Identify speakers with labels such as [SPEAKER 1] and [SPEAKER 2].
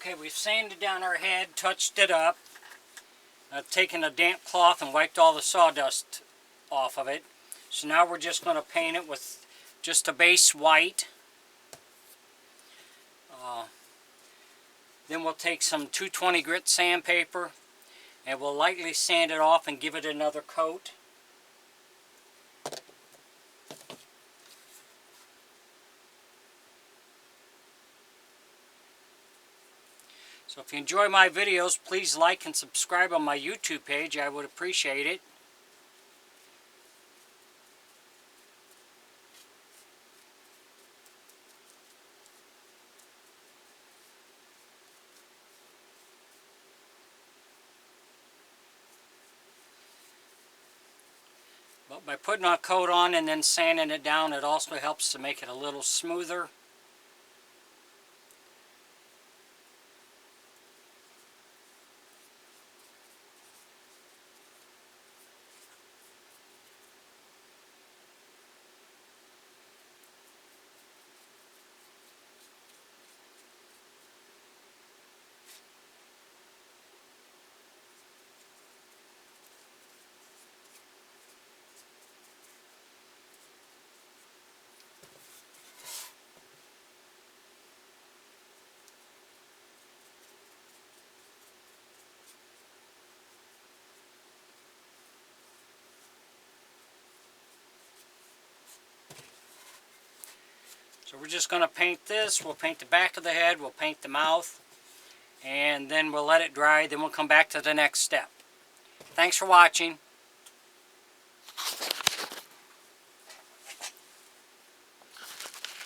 [SPEAKER 1] Okay, we've sanded down our head, touched it up. I've taken a damp cloth and wiped all the sawdust off of it. So now we're just going to paint it with just a base white. Then we'll take some 220 grit sandpaper and we'll lightly sand it off and give it another coat. So if you enjoy my videos, please like and subscribe on my YouTube page. I would appreciate it. But by putting a coat on and then sanding it down, it also helps to make it a little smoother. So we're just going to paint this. We'll paint the back of the head, we'll paint the mouth, and then we'll let it dry. Then we'll come back to the next step. Thanks for watching.